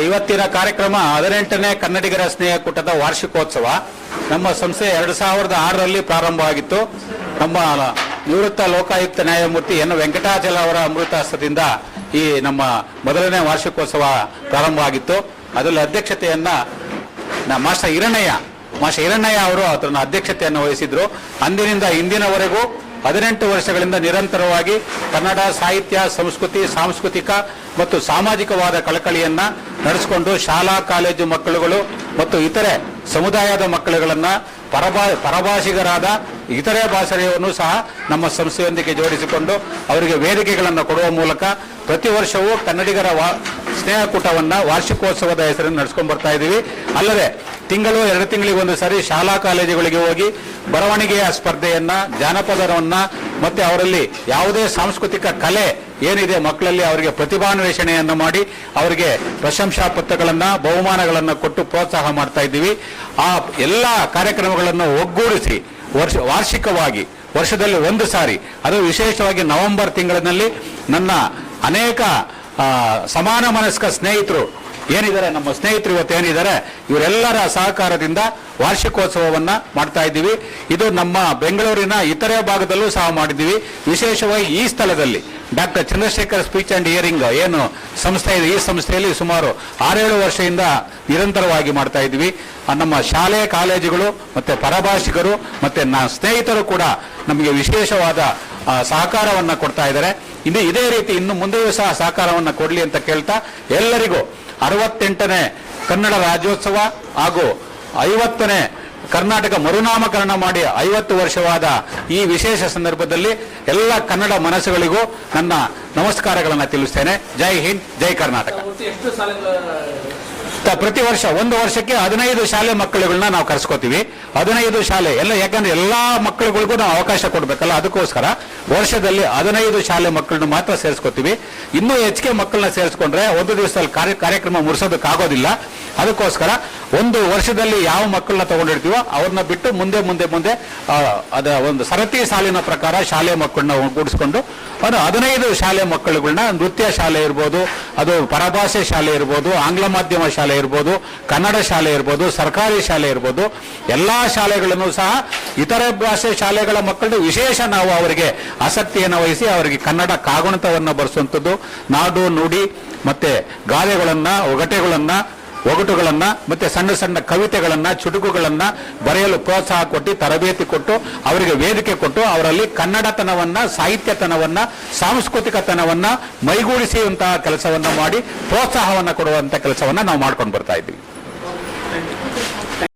ಇವತ್ತಿನ ಕಾರ್ಯಕ್ರಮ 18ನೇ ಕನ್ನಡಿಗರ ಸ್ನೇಹಕೂಟದ ವಾರ್ಷಿಕೋತ್ಸವ ನಮ್ಮ ಸಂಸ್ಥೆ 2006ರಲ್ಲಿ ಪ್ರಾರಂಭವಾಗಿತ್ತು. ನಮ್ಮ ನಿವೃತ್ತ ಲೋಕಾಯುಕ್ತ ನ್ಯಾಯಮೂರ್ತಿ ಎನ್ ವೆಂಕಟಾಚಲ ಅವರ ಅಮೃತಾಸ್ತ್ರದಿಂದ ಈ ನಮ್ಮ ಮೊದಲನೇ ವಾರ್ಷಿಕೋತ್ಸವ ಪ್ರಾರಂಭವಾಗಿತ್ತು. ಅದರಲ್ಲಿ ಅಧ್ಯಕ್ಷತೆಯನ್ನ ಮಾಸ್ಟರ್ ಹಿರಣ್ಣಯ್ಯ ಅವರು ಅದರ ಅಧ್ಯಕ್ಷತೆಯನ್ನು ವಹಿಸಿದ್ರು. ಅಂದಿನಿಂದ ಇಂದಿನವರೆಗೂ 18 ವರ್ಷಗಳಿಂದ ನಿರಂತರವಾಗಿ ಕನ್ನಡ ಸಾಹಿತ್ಯ, ಸಂಸ್ಕೃತಿ, ಸಾಂಸ್ಕೃತಿಕ ಮತ್ತು ಸಾಮಾಜಿಕವಾದ ಕಳಕಳಿಯನ್ನ ನಡೆಸಿಕೊಂಡು ಶಾಲಾ ಕಾಲೇಜು ಮಕ್ಕಳುಗಳು ಮತ್ತು ಇತರೆ ಸಮುದಾಯದ ಮಕ್ಕಳುಗಳನ್ನ ಪರಭಾಷಿಗರಾದ ಇತರೆ ಭಾಷೆಯನ್ನು ಸಹ ನಮ್ಮ ಸಂಸ್ಥೆಯೊಂದಿಗೆ ಜೋಡಿಸಿಕೊಂಡು ಅವರಿಗೆ ವೇದಿಕೆಗಳನ್ನು ಕೊಡುವ ಮೂಲಕ ಪ್ರತಿ ವರ್ಷವೂ ಕನ್ನಡಿಗರ ಸ್ನೇಹಕೂಟವನ್ನ ವಾರ್ಷಿಕೋತ್ಸವದ ಹೆಸರನ್ನು ನಡೆಸ್ಕೊಂಡು ಬರ್ತಾ ಇದ್ದೀವಿ. ಅಲ್ಲದೆ ತಿಂಗಳು 2 ತಿಂಗಳಿಗೊಂದು ಸಾರಿ ಶಾಲಾ ಕಾಲೇಜುಗಳಿಗೆ ಹೋಗಿ ಬರವಣಿಗೆಯ ಸ್ಪರ್ಧೆಯನ್ನ, ಜಾನಪದವನ್ನ ಮತ್ತೆ ಅವರಲ್ಲಿ ಯಾವುದೇ ಸಾಂಸ್ಕೃತಿಕ ಕಲೆ ಏನಿದೆ ಮಕ್ಕಳಲ್ಲಿ ಅವರಿಗೆ ಪ್ರತಿಭಾನ್ವೇಷಣೆಯನ್ನು ಮಾಡಿ ಅವರಿಗೆ ಪ್ರಶಂಸಾ ಪತ್ರಗಳನ್ನ, ಬಹುಮಾನಗಳನ್ನು ಕೊಟ್ಟು ಪ್ರೋತ್ಸಾಹ ಮಾಡ್ತಾ ಇದ್ದೀವಿ. ಆ ಎಲ್ಲ ಕಾರ್ಯಕ್ರಮಗಳನ್ನು ಒಗ್ಗೂಡಿಸಿ ವಾರ್ಷಿಕವಾಗಿ ವರ್ಷದಲ್ಲಿ ಒಂದು ಸಾರಿ, ಅದು ವಿಶೇಷವಾಗಿ ನವೆಂಬರ್ ತಿಂಗಳಿನಲ್ಲಿ ನನ್ನ ಅನೇಕ ಸಮಾನ ಮನಸ್ಕ ಸ್ನೇಹಿತರು ಏನಿದ್ದಾರೆ, ನಮ್ಮ ಸ್ನೇಹಿತರು ಇವತ್ತು ಏನಿದ್ದಾರೆ, ಇವರೆಲ್ಲರ ಸಹಕಾರದಿಂದ ವಾರ್ಷಿಕೋತ್ಸವವನ್ನ ಮಾಡ್ತಾ ಇದ್ದೀವಿ. ಇದು ನಮ್ಮ ಬೆಂಗಳೂರಿನ ಇತರೆ ಭಾಗದಲ್ಲೂ ಸಹ ಮಾಡಿದ್ದೀವಿ. ವಿಶೇಷವಾಗಿ ಈ ಸ್ಥಳದಲ್ಲಿ doctor Chandrashekar speech and hearing ಏನು ಸಂಸ್ಥೆ ಇದೆ, ಈ ಸಂಸ್ಥೆಯಲ್ಲಿ ಸುಮಾರು 6-7 ವರ್ಷದಿಂದ ನಿರಂತರವಾಗಿ ಮಾಡ್ತಾ ಇದ್ದೀವಿ. ನಮ್ಮ ಶಾಲೆ ಕಾಲೇಜುಗಳು ಮತ್ತೆ ಪರಭಾಷಿಗರು ಮತ್ತೆ ಸ್ನೇಹಿತರು ಕೂಡ ನಮಗೆ ವಿಶೇಷವಾದ ಸಹಕಾರವನ್ನ ಕೊಡ್ತಾ ಇದ್ದಾರೆ. ಇದೇ ರೀತಿ ಇನ್ನು ಮುಂದೆಯೂ ಸಹ ಸಹಕಾರವನ್ನ ಕೊಡಲಿ ಅಂತ ಕೇಳ್ತಾ ಎಲ್ಲರಿಗೂ 68ನೇ ಕನ್ನಡ ರಾಜ್ಯೋತ್ಸವ ಹಾಗೂ 50ನೇ ಕರ್ನಾಟಕ ಮರುನಾಮಕರಣ ಮಾಡಿ 50 ವರ್ಷವಾದ ಈ ವಿಶೇಷ ಸಂದರ್ಭದಲ್ಲಿ ಎಲ್ಲ ಕನ್ನಡ ಮನಸ್ಸುಗಳಿಗೂ ನನ್ನ ನಮಸ್ಕಾರಗಳನ್ನು ತಿಳಿಸ್ತೇನೆ. ಜೈ ಹಿಂದ್, ಜೈ ಕರ್ನಾಟಕ. ಪ್ರತಿ ವರ್ಷ ಒಂದು ವರ್ಷಕ್ಕೆ 15 ಶಾಲೆ ಮಕ್ಕಳುಗಳನ್ನ ನಾವು ಕರೆಸ್ಕೋತೀವಿ. 15 ಶಾಲೆ ಯಾಕಂದ್ರೆ ಎಲ್ಲಾ ಮಕ್ಕಳುಗಳಿಗೂ ನಾವು ಅವಕಾಶ ಕೊಡ್ಬೇಕಲ್ಲ, ಅದಕ್ಕೋಸ್ಕರ ವರ್ಷದಲ್ಲಿ 15 ಶಾಲೆ ಮಕ್ಕಳನ್ನ ಮಾತ್ರ ಸೇರಿಸ್ಕೋತೀವಿ. ಇನ್ನೂ ಹೆಚ್ಚಿಗೆ ಮಕ್ಕಳನ್ನ ಸೇರಿಸ್ಕೊಂಡ್ರೆ ಒಂದು ದಿವಸದಲ್ಲಿ ಕಾರ್ಯಕ್ರಮ ಮುಗಿಸೋದಕ್ಕಾಗೋದಿಲ್ಲ. ಅದಕ್ಕೋಸ್ಕರ ಒಂದು ವರ್ಷದಲ್ಲಿ ಯಾವ ಮಕ್ಕಳನ್ನ ತಗೊಂಡಿರ್ತೀವೋ ಅವ್ರನ್ನ ಬಿಟ್ಟು ಮುಂದೆ ಅದ ಒಂದು ಸರತಿ ಸಾಲಿನ ಪ್ರಕಾರ ಶಾಲೆ ಮಕ್ಕಳನ್ನ ಒಗ್ಗೂಡಿಸ್ಕೊಂಡು 15 ಶಾಲೆ ಮಕ್ಕಳುಗಳನ್ನ ನೃತ್ಯ ಶಾಲೆ ಇರ್ಬೋದು, ಅದು ಪರಭಾಷೆ ಶಾಲೆ ಇರ್ಬೋದು, ಆಂಗ್ಲ ಮಾಧ್ಯಮ ಶಾಲೆ ಇರ್ಬೋದು, ಕನ್ನಡ ಶಾಲೆ ಇರ್ಬೋದು, ಸರ್ಕಾರಿ ಶಾಲೆ ಇರ್ಬೋದು, ಎಲ್ಲಾ ಶಾಲೆಗಳನ್ನು ಸಹ ಇತರೆ ಭಾಷೆ ಶಾಲೆಗಳ ಮಕ್ಕಳು ವಿಶೇಷ ನಾವು ಅವರಿಗೆ ಆಸಕ್ತಿಯನ್ನು ವಹಿಸಿ ಅವರಿಗೆ ಕನ್ನಡ ಕಾಗುಣಿತವನ್ನ ಬರೆಸುವಂಥದ್ದು, ನಾಡು ನುಡಿ ಮತ್ತೆ ಗಾದೆಗಳನ್ನ, ಒಗಟುಗಳನ್ನ ಮತ್ತೆ ಸಣ್ಣ ಸಣ್ಣ ಕವಿತೆಗಳನ್ನ, ಚುಟುಕುಗಳನ್ನ ಬರೆಯಲು ಪ್ರೋತ್ಸಾಹ ಕೊಟ್ಟು ತರಬೇತಿ ಕೊಟ್ಟು ಅವರಿಗೆ ವೇದಿಕೆ ಕೊಟ್ಟು ಅವರಲ್ಲಿ ಕನ್ನಡತನವನ್ನ, ಸಾಹಿತ್ಯತನವನ್ನ, ಸಾಂಸ್ಕೃತಿಕತನವನ್ನ ಮೈಗೂಡಿಸುವಂತಹ ಕೆಲಸವನ್ನ ಮಾಡಿ ಪ್ರೋತ್ಸಾಹವನ್ನ ಕೊಡುವಂತ ಕೆಲಸವನ್ನ ನಾವು ಮಾಡ್ಕೊಂಡು ಬರ್ತಾ ಇದ್ದೀವಿ.